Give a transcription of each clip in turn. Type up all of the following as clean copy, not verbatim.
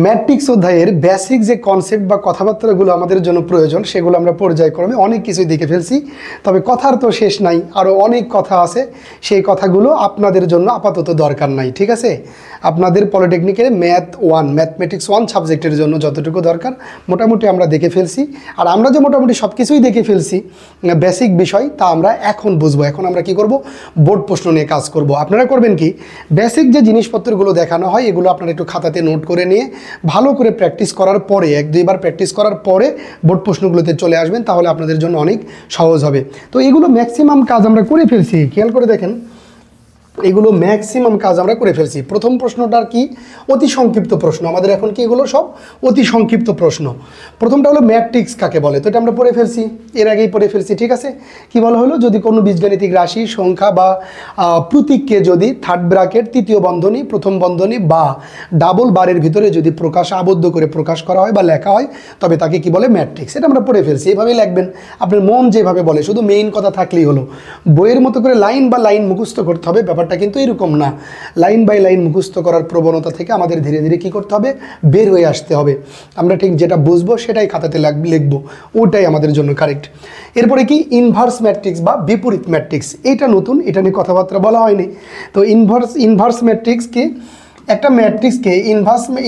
Matrix অধ্যায়ের basic যে concept বা কথাবার্তাগুলো আমাদের জন্য প্রয়োজন সেগুলো আমরা পর্যায়ক্রমে অনেক কিছুই দেখে ফেলছি। তবে কথার তো শেষ নাই, আরও অনেক কথা আছে, সেই কথাগুলো আপনাদের জন্য আপাতত দরকার নাই। ঠিক আছে, আপনাদের পলিটেকনিকের ম্যাথমেটিক্স 1 সাবজেক্টের জন্য যতটুকু দরকার মোটামুটি আমরা দেখে ফেলছি। আর আমরা যে মোটামুটি সব কিছুই দেখে ফেলছি বেসিক বিষয়, তা আমরা এখন বুঝবো। এখন আমরা কি করব, বোর্ড প্রশ্ন নিয়ে কাজ করব। আপনারা করবেন কি, বেসিক যে জিনিসপত্রগুলো দেখানো হয় এগুলো আপনারা একটু খাতাতে নোট করে নিয়ে ভালো করে প্র্যাকটিস করার পরে, 1-2বার প্র্যাকটিস করার পরে বোর্ড প্রশ্নগুলোতে চলে আসবেন, তাহলে আপনাদের জন্য অনেক সহজ হবে। তো এগুলো ম্যাক্সিমাম কাজ আমরা করে ফেলছি, খেয়াল করে দেখেন, এগুলো ম্যাক্সিমাম কাজ আমরা করে ফেলছি। প্রথম প্রশ্নটার কি, অতি সংক্ষিপ্ত প্রশ্ন। আমাদের এখন কি এগুলো সব অতি সংক্ষিপ্ত প্রশ্ন। প্রথমটা হলো ম্যাট্রিক্স কাকে বলে, তো এটা আমরা পড়ে ফেলছি, এর আগেই পড়ে ফেলছি। ঠিক আছে, কি বলা হলো, যদি কোনো বীজগাণিতিক রাশি, সংখ্যা বা প্রতীককে যদি থার্ড ব্র্যাকেট, তৃতীয় বন্ধনী, প্রথম বন্ধনী বা ডাবল বারের ভিতরে যদি আবদ্ধ করে প্রকাশ করা হয় বা লেখা হয়, তবে তাকে কি বলে, ম্যাট্রিক্স। এটা আমরা পড়ে ফেলছি, এভাবেই লিখবেন, আপনার মন যেভাবে বলে, শুধু মেইন কথা থাকলেই হলো। বইয়ের মতো করে লাইন বা লাইন মুখস্থ করতে হবে, ব্যাপারটা কিন্তু এরকম না। লাইন বাই লাইন মুখস্থ করার প্রবণতা থেকে আমাদের ধীরে ধীরে কি করতে হবে, বের হয়ে আসতে হবে। আমরা ঠিক যেটা বুঝবো সেটাই খাতাতে লিখবো, ওটাই আমাদের জন্য কারেক্ট। এরপরে কি, ইনভার্স ম্যাট্রিক্স বা বিপরীত ম্যাট্রিক্স, এটা নতুন, এটা নিয়ে কথাবার্তা বলা হয়নি। তো ইনভার্স ম্যাট্রিক্স কি, একটা ম্যাট্রিক্সকে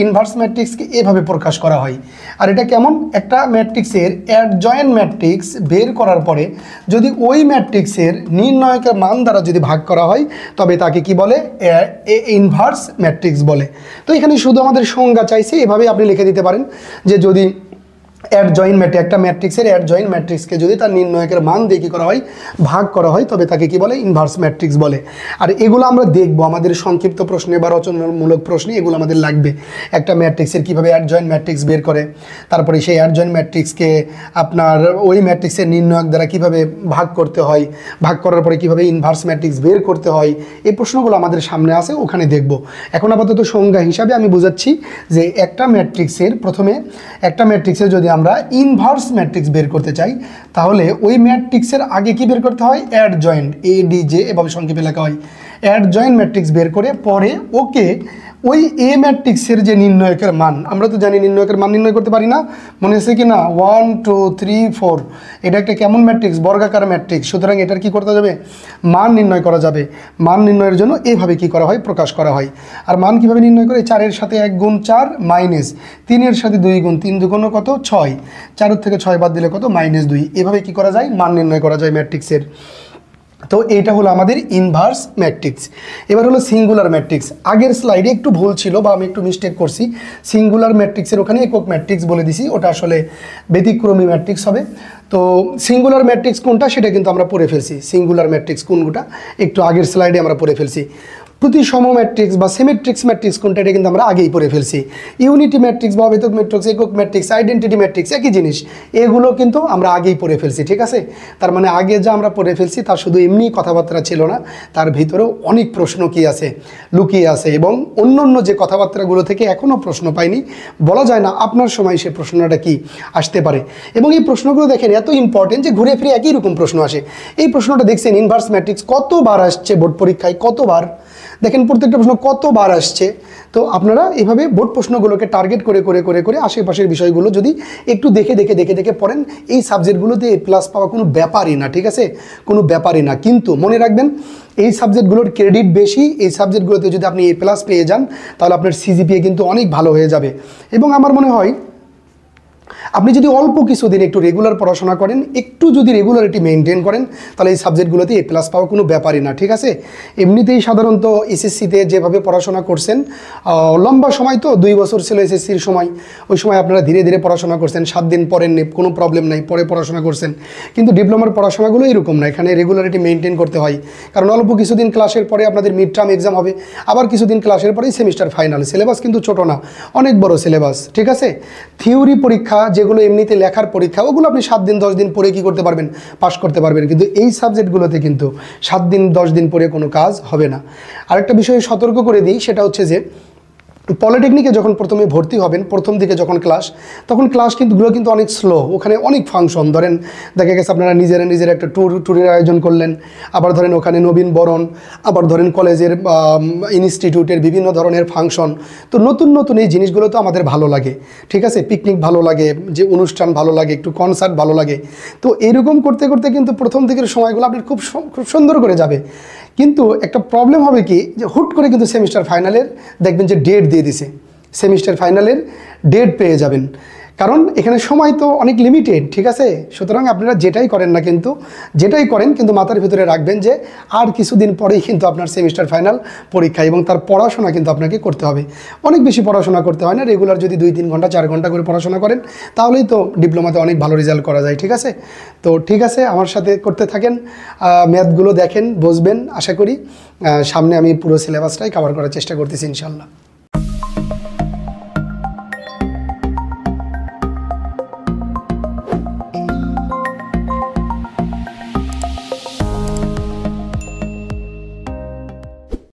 ইনভার্স ম্যাট্রিক্সকে এভাবে প্রকাশ করা হয়। আর এটা কেমন, একটা ম্যাট্রিক্সের অ্যাডজয়েন্ট ম্যাট্রিক্স বের করার পরে যদি ওই ম্যাট্রিক্সের নির্ণায়কের মান দ্বারা যদি ভাগ করা হয়, তবে তাকে কি বলে, ইনভার্স ম্যাট্রিক্স বলে। তো এখানে শুধু আমাদের সংজ্ঞা চাইছে, এভাবে আপনি লিখে দিতে পারেন যে যদি একটা ম্যাট্রিক্সের অ্যাডজয়েন্ট ম্যাট্রিক্সকে যদি তার নির্ণায়কের মান দিয়ে কী করা হয়, ভাগ করা হয়, তবে তাকে কি বলে, ইনভার্স ম্যাট্রিক্স বলে। আর এগুলো আমরা দেখবো আমাদের সংক্ষিপ্ত প্রশ্নে বা রচনামূলক প্রশ্নে, এগুলো আমাদের লাগবে। একটা ম্যাট্রিক্সের কীভাবে অ্যাডজয়েন্ট ম্যাট্রিক্স বের করে, তারপরে সেই অ্যাডজয়েন্ট ম্যাট্রিক্সকে আপনার ওই ম্যাট্রিক্সের নির্ণায়ক দ্বারা কীভাবে ভাগ করতে হয়, ভাগ করার পরে কীভাবে ইনভার্স ম্যাট্রিক্স বের করতে হয়, এই প্রশ্নগুলো আমাদের সামনে আছে, ওখানে দেখব। এখন আপাতত সংজ্ঞা হিসাবে আমি বোঝাচ্ছি যে একটা ম্যাট্রিক্সের যদি আমরা ইনভার্স ম্যাট্রিক্স বের করতে চাই, তাহলে ওই ম্যাট্রিক্সের আগে কি বের করতে হয়, অ্যাডজয়েন্ট, ADJ এভাবে সংক্ষেপে লেখা হয়। অ্যাডজয়েন্ট ম্যাট্রিক্স বের করে পরে ওকে ওই এ ম্যাট্রিক্সের যে নির্ণায়কের মান, আমরা তো জানি নির্ণায়কের মান নির্ণয় করতে পারি না, মনে আছে কি না, 1 2 3 4, এটা একটা কেমন ম্যাট্রিক্স, বর্গাকার ম্যাট্রিক্স। সুতরাং এটার কি করতে যাবে, মান নির্ণয় করা যাবে। মান নির্ণয়ের জন্য এইভাবে কি করা হয়, প্রকাশ করা হয়। আর মান কিভাবে নির্ণয় করে, 4-এর সাথে 1 গুণ 4 মাইনাস 3-এর সাথে 2 গুণ 3 দুগুণ কত, 6, 4 থেকে 6 বাদ দিলে কত, -2। এভাবে কি করা যায়, মান নির্ণয় করা যায় ম্যাট্রিক্সের। তো এইটা হলো আমাদের ইনভার্স ম্যাট্রিক্স। এবার হলো সিঙ্গুলার ম্যাট্রিক্স। আগের স্লাইডে একটু ভুল ছিল বা আমি একটু মিস্টেক করছি, সিঙ্গুলার ম্যাট্রিক্সের ওখানে একক ম্যাট্রিক্স বলে দিছি, ওটা আসলে ব্যতিক্রমী ম্যাট্রিক্স হবে। তো সিঙ্গুলার ম্যাট্রিক্স কোনটা সেটা কিন্তু আমরা পড়ে ফেলছি, সিঙ্গুলার ম্যাট্রিক্স কোনটা একটু আগের স্লাইডে আমরা পড়ে ফেলছি। প্রতিসম ম্যাট্রিক্স বা সিমেট্রিক্স ম্যাট্রিক্স কোনটা, এটা কিন্তু আমরা আগেই পড়ে ফেলছি। ইউনিটি ম্যাট্রিক্স বা অবেতক ম্যাট্রিক্স, একক ম্যাট্রিক্স, আইডেন্টিটি ম্যাট্রিক্স একই জিনিস, এগুলো কিন্তু আমরা আগেই পড়ে ফেলছি। ঠিক আছে, তার মানে আগে যা আমরা পড়ে ফেলছি তার শুধু এমনি কথাবার্তা ছিল না, তার ভিতরেও অনেক প্রশ্ন কি আছে, লুকিয়ে আছে, এবং অন্য যে কথাবার্তাগুলো থেকে এখনও প্রশ্ন পাইনি, বলা যায় না আপনার সময় সে প্রশ্নটা কি আসতে পারে। এবং এই প্রশ্নগুলো দেখেন এত ইম্পর্টেন্ট যে ঘুরে ফিরে একই রকম প্রশ্ন আসে। এই প্রশ্নটা দেখছেন, ইনভার্স ম্যাট্রিক্স কতবার আসছে বোর্ড পরীক্ষায়, কতবার দেখেন, প্রত্যেকটা প্রশ্ন কতবার আসছে। তো আপনারা এভাবে বোর্ড প্রশ্নগুলোকে টার্গেট করে করে করে করে আশেপাশের বিষয়গুলো যদি একটু দেখে দেখে দেখে দেখে পড়েন, এই সাবজেক্টগুলোতে A+ পাওয়া কোনো ব্যাপারই না। ঠিক আছে, কোনো ব্যাপারই না। কিন্তু মনে রাখবেন, এই সাবজেক্টগুলোর ক্রেডিট বেশি, এই সাবজেক্টগুলোতে যদি আপনি A+ পেয়ে যান, তাহলে আপনার CGPA কিন্তু অনেক ভালো হয়ে যাবে। এবং আমার মনে হয় আপনি যদি অল্প কিছুদিন একটু রেগুলার পড়াশোনা করেন, একটু যদি রেগুলারিটি মেনটেন করেন, তাহলে এই সাবজেক্টগুলোতে A+ পাওয়া কোনো ব্যাপারই না। ঠিক আছে, এমনিতেই সাধারণত SSCতে যেভাবে পড়াশোনা করছেন, লম্বা সময় তো 2 বছর ছিল SSCর সময়, ওই সময় আপনারা ধীরে ধীরে পড়াশোনা করছেন, 7 দিন পড়েননি, কোনো প্রবলেম নাই, পরে পড়াশোনা করছেন। কিন্তু ডিপ্লোমার পড়াশোনাগুলো এরকম না, এখানে রেগুলারিটি মেনটেন করতে হয়। কারণ অল্প কিছুদিন ক্লাসের পরে আপনাদের মিড টার্ম এক্সাম হবে, আবার কিছুদিন ক্লাসের পরেই সেমিস্টার ফাইনাল। সিলেবাস কিন্তু ছোটো না, অনেক বড় সিলেবাস। ঠিক আছে, থিওরি পরীক্ষা যেগুলো এমনিতে লেখার পরীক্ষা, ওগুলো আপনি 7 দিন 10 দিন পরে কি করতে পারবেন, পাস করতে পারবেন। কিন্তু এই সাবজেক্টগুলোতে কিন্তু 7 দিন 10 দিন পরে কোনো কাজ হবে না। আরেকটা বিষয়ে সতর্ক করে দিই, সেটা হচ্ছে যে পলিটেকনিকে যখন প্রথমে ভর্তি হবেন, প্রথম দিকে যখন ক্লাস, তখন ক্লাস গুলো কিন্তু অনেক স্লো। ওখানে অনেক ফাংশন, ধরেন দেখা গেছে আপনারা নিজের একটা ট্যুরের আয়োজন করলেন, আবার ধরেন ওখানে নবীন বরণ, আবার ধরেন কলেজের ইনস্টিটিউটের বিভিন্ন ধরনের ফাংশন। তো নতুন এই জিনিসগুলো তো আমাদের ভালো লাগে, ঠিক আছে, পিকনিক ভালো লাগে, যে অনুষ্ঠান ভালো লাগে, একটু কনসার্ট ভালো লাগে। তো এইরকম করতে করতে কিন্তু প্রথম দিকের সময়গুলো আপনার খুব সুন্দর করে যাবে। কিন্তু একটা প্রবলেম হবে কি, যে হুট করে কিন্তু সেমিস্টার ফাইনালের দেখবেন যে ডেট দিয়ে দিছে, সেমিস্টার ফাইনালের ডেট পেয়ে যাবেন, কারণ এখানে সময় তো অনেক লিমিটেড, ঠিক আছে। সুতরাং আপনারা যেটাই করেন কিন্তু মাথার ভিতরে রাখবেন যে আর কিছুদিন পরেই কিন্তু আপনার সেমিস্টার ফাইনাল পরীক্ষা, এবং তার পড়াশোনা কিন্তু আপনাকে করতে হবে। অনেক বেশি পড়াশোনা করতে হয় না, রেগুলার যদি 2-3 ঘন্টা 4 ঘন্টা করে পড়াশোনা করেন তাহলেই তো ডিপ্লোমাতে অনেক ভালো রেজাল্ট করা যায়, ঠিক আছে। তো ঠিক আছে, আমার সাথে করতে থাকেন, ম্যাথগুলো দেখেন, বুঝবেন আশা করি। সামনে আমি পুরো সিলেবাসটাই কভার করার চেষ্টা করতেছি ইনশাল্লাহ।